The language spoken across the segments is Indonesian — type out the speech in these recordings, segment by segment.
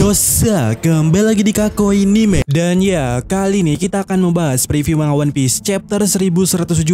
Yosa, kembali lagi di Kakoi Anime. Dan ya, kali ini kita akan membahas preview manga One Piece chapter 1117,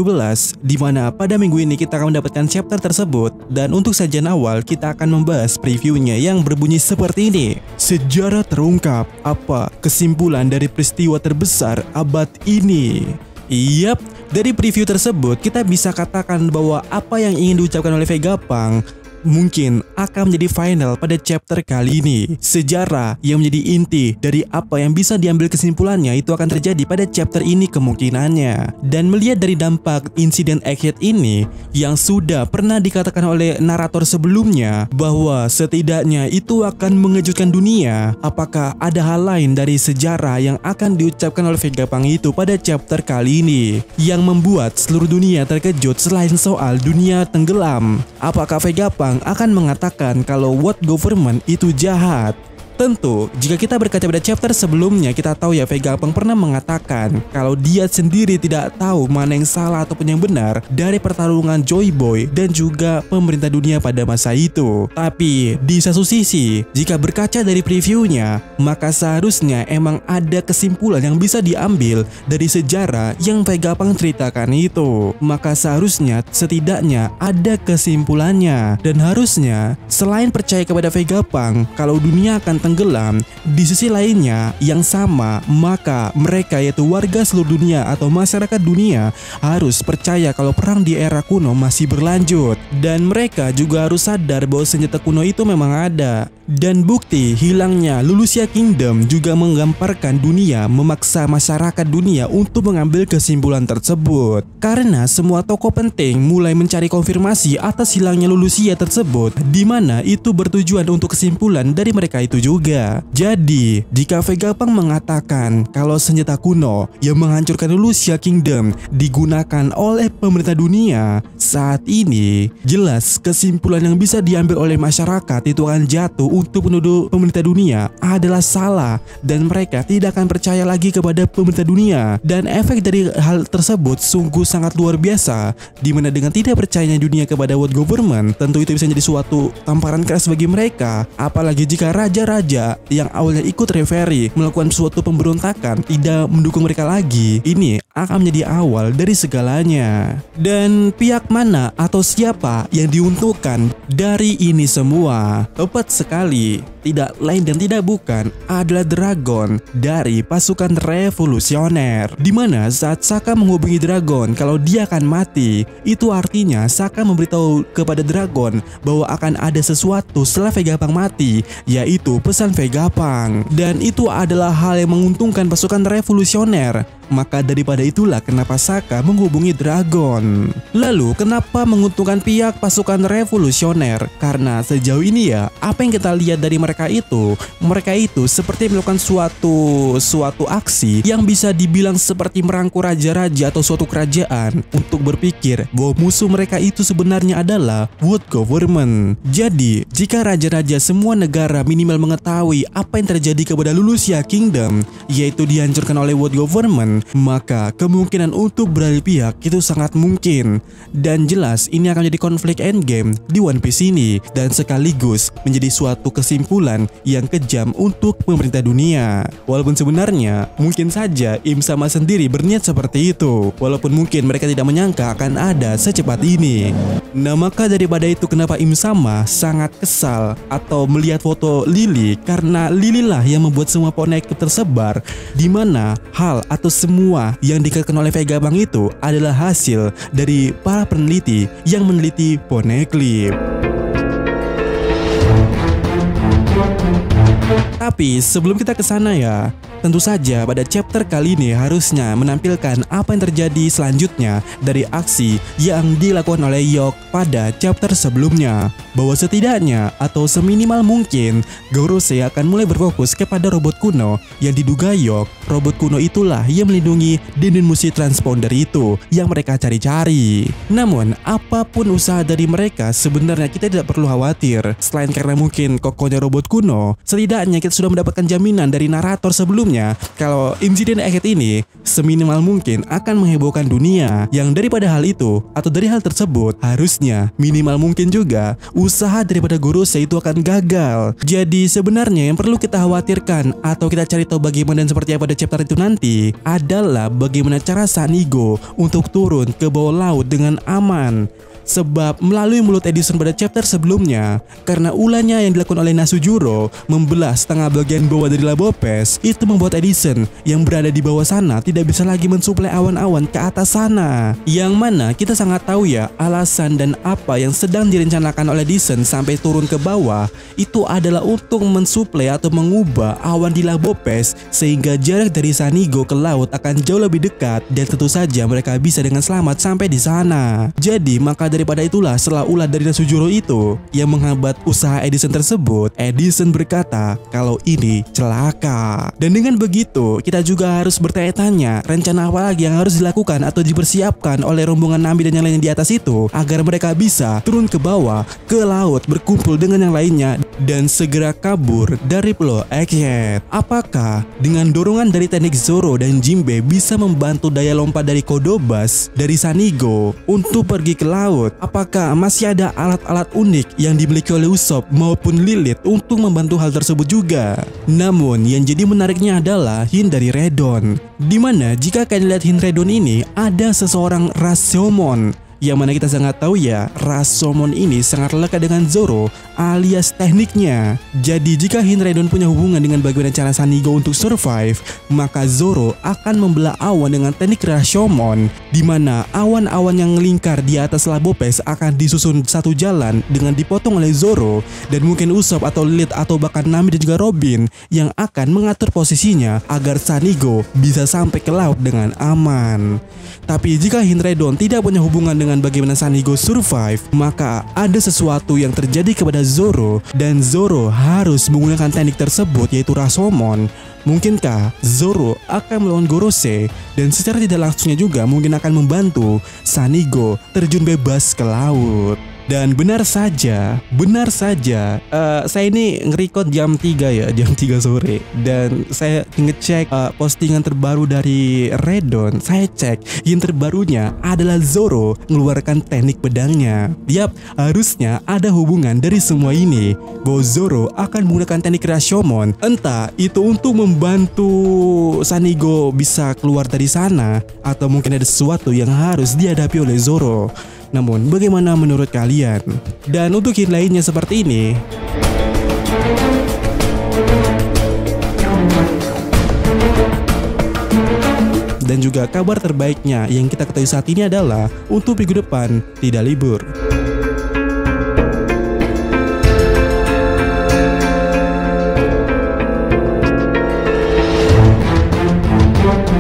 dimana pada minggu ini kita akan mendapatkan chapter tersebut. Dan untuk sajian awal, kita akan membahas previewnya yang berbunyi seperti ini. Sejarah terungkap, apa kesimpulan dari peristiwa terbesar abad ini? Yap, dari preview tersebut kita bisa katakan bahwa apa yang ingin diucapkan oleh Vegapunk mungkin akan menjadi final pada chapter kali ini. Sejarah yang menjadi inti dari apa yang bisa diambil kesimpulannya itu akan terjadi pada chapter ini kemungkinannya. Dan melihat dari dampak insiden Egghead ini yang sudah pernah dikatakan oleh narator sebelumnya bahwa setidaknya itu akan mengejutkan dunia, apakah ada hal lain dari sejarah yang akan diucapkan oleh Vegapunk itu pada chapter kali ini yang membuat seluruh dunia terkejut selain soal dunia tenggelam? Apakah Vegapunk akan mengatakan kalau World Government itu jahat? Tentu, jika kita berkaca pada chapter sebelumnya, kita tahu ya Vegapunk pernah mengatakan kalau dia sendiri tidak tahu mana yang salah ataupun yang benar dari pertarungan Joy Boy dan juga pemerintah dunia pada masa itu. Tapi di satu sisi, jika berkaca dari previewnya, maka seharusnya emang ada kesimpulan yang bisa diambil dari sejarah yang Vegapunk ceritakan itu. Maka seharusnya setidaknya ada kesimpulannya. Dan harusnya selain percaya kepada Vegapunk kalau dunia akan tenggelam, di sisi lainnya yang sama, maka mereka yaitu warga seluruh dunia atau masyarakat dunia harus percaya kalau perang di era kuno masih berlanjut. Dan mereka juga harus sadar bahwa senjata kuno itu memang ada. Dan bukti hilangnya Lulusia Kingdom juga menggambarkan dunia memaksa masyarakat dunia untuk mengambil kesimpulan tersebut. Karena semua tokoh penting mulai mencari konfirmasi atas hilangnya Lulusia tersebut, di mana itu bertujuan untuk kesimpulan dari mereka itu juga. Jadi, jika Vegapunk mengatakan kalau senjata kuno yang menghancurkan Lulusia Kingdom digunakan oleh pemerintah dunia saat ini, jelas kesimpulan yang bisa diambil oleh masyarakat itu akan jatuh untuk menuduh pemerintah dunia adalah salah dan mereka tidak akan percaya lagi kepada pemerintah dunia. Dan efek dari hal tersebut sungguh sangat luar biasa, dimana dengan tidak percayanya dunia kepada World Government, tentu itu bisa menjadi suatu tamparan keras bagi mereka. Apalagi jika raja-raja yang awalnya ikut referee melakukan suatu pemberontakan tidak mendukung mereka lagi, ini akan menjadi awal dari segalanya. Dan pihak mana atau siapa yang diuntungkan dari ini semua? Tepat sekali, tidak lain dan tidak bukan adalah Dragon dari pasukan revolusioner. Dimana saat Saka menghubungi Dragon kalau dia akan mati, itu artinya Saka memberitahu kepada Dragon bahwa akan ada sesuatu setelah Vegapunk mati, yaitu pesan Vegapunk. Dan itu adalah hal yang menguntungkan pasukan revolusioner. Maka daripada itulah kenapa Saka menghubungi Dragon. Lalu kenapa menguntungkan pihak pasukan revolusioner? Karena sejauh ini ya, apa yang kita lihat dari mereka itu seperti melakukan suatu aksi yang bisa dibilang seperti merangkul raja-raja atau suatu kerajaan untuk berpikir bahwa musuh mereka itu sebenarnya adalah World Government. Jadi jika raja-raja semua negara minimal mengetahui apa yang terjadi kepada Lulusia Kingdom, yaitu dihancurkan oleh World Government, maka kemungkinan untuk beralih pihak itu sangat mungkin. Dan jelas ini akan menjadi konflik endgame di One Piece ini, dan sekaligus menjadi suatu kesimpulan yang kejam untuk pemerintah dunia. Walaupun sebenarnya mungkin saja Im Sama sendiri berniat seperti itu, walaupun mungkin mereka tidak menyangka akan ada secepat ini. Nah, maka daripada itu kenapa Im Sama sangat kesal atau melihat foto Lily, karena Lily lah yang membuat semua poneglyph tersebar, dimana hal atau semua yang dikatakan oleh Vegapunk itu adalah hasil dari para peneliti yang meneliti poneglyph. Tapi sebelum kita ke sana ya, tentu saja pada chapter kali ini harusnya menampilkan apa yang terjadi selanjutnya dari aksi yang dilakukan oleh York pada chapter sebelumnya. Bahwa setidaknya atau seminimal mungkin Gorosei akan mulai berfokus kepada robot kuno yang diduga York. Robot kuno itulah yang melindungi Dendenmushi Transponder itu yang mereka cari-cari. Namun apapun usaha dari mereka, sebenarnya kita tidak perlu khawatir. Selain karena mungkin kokohnya robot kuno, setidaknya kita sudah sudah mendapatkan jaminan dari narator sebelumnya kalau insiden Egghead ini seminimal mungkin akan menghebohkan dunia. Yang daripada hal itu atau dari hal tersebut harusnya minimal mungkin juga usaha daripada Gorosei itu akan gagal. Jadi sebenarnya yang perlu kita khawatirkan atau kita cari tahu bagaimana dan seperti apa pada chapter itu nanti adalah bagaimana cara Sanigo untuk turun ke bawah laut dengan aman. Sebab melalui mulut Edison pada chapter sebelumnya, karena ulahnya yang dilakukan oleh Nasujuro membelah setengah bagian bawah dari Labopes, itu membuat Edison yang berada di bawah sana tidak bisa lagi mensuplai awan-awan ke atas sana. Yang mana kita sangat tahu ya alasan dan apa yang sedang direncanakan oleh Edison sampai turun ke bawah itu adalah untuk mensuplai atau mengubah awan di Labopes sehingga jarak dari Sanigo ke laut akan jauh lebih dekat dan tentu saja mereka bisa dengan selamat sampai di sana. Jadi maka daripada itulah setelah ulah dari Nasujuro itu yang menghambat usaha Edison tersebut, Edison berkata kalau ini celaka. Dan dengan begitu kita juga harus bertanya-tanya rencana apa lagi yang harus dilakukan atau dipersiapkan oleh rombongan Nami dan yang lainnya di atas itu agar mereka bisa turun ke bawah ke laut berkumpul dengan yang lainnya dan segera kabur dari Pulau Egghead. Apakah dengan dorongan dari teknik Zoro dan Jinbe bisa membantu daya lompat dari Kodobas dari Sanigo untuk pergi ke laut? Apakah masih ada alat-alat unik yang dimiliki oleh Usopp maupun Lilith untuk membantu hal tersebut juga? Namun yang jadi menariknya adalah hint dari Redon, dimana jika kalian lihat hint Redon ini ada seseorang Rashomon, yang mana kita sangat tahu ya Rashomon ini sangat lekat dengan Zoro alias tekniknya. Jadi jika Hinredon punya hubungan dengan bagaimana cara Sanigo untuk survive, maka Zoro akan membelah awan dengan teknik Rashomon, dimana awan-awan yang melingkar di atas Labopes akan disusun satu jalan dengan dipotong oleh Zoro, dan mungkin Usopp atau Lilith atau bahkan Nami dan juga Robin yang akan mengatur posisinya agar Sanigo bisa sampai ke laut dengan aman. Tapi jika Hinredon tidak punya hubungan dengan bagaimana Sanigo survive, maka ada sesuatu yang terjadi kepada Zoro dan Zoro harus menggunakan teknik tersebut yaitu Rashomon. Mungkinkah Zoro akan melawan Gorosei dan secara tidak langsungnya juga mungkin akan membantu Sanigo terjun bebas ke laut? Dan benar saja, saya ini nge-record jam 3 ya, jam 3 sore. Dan saya ngecek postingan terbaru dari Redon. Saya cek yang terbarunya adalah Zoro mengeluarkan teknik pedangnya. Yap, harusnya ada hubungan dari semua ini, bahwa Zoro akan menggunakan teknik Rashomon. Entah itu untuk membantu Sanigo bisa keluar dari sana, atau mungkin ada sesuatu yang harus dihadapi oleh Zoro. Namun bagaimana menurut kalian? Dan untuk hint lainnya seperti ini, dan juga kabar terbaiknya yang kita ketahui saat ini adalah untuk minggu depan tidak libur.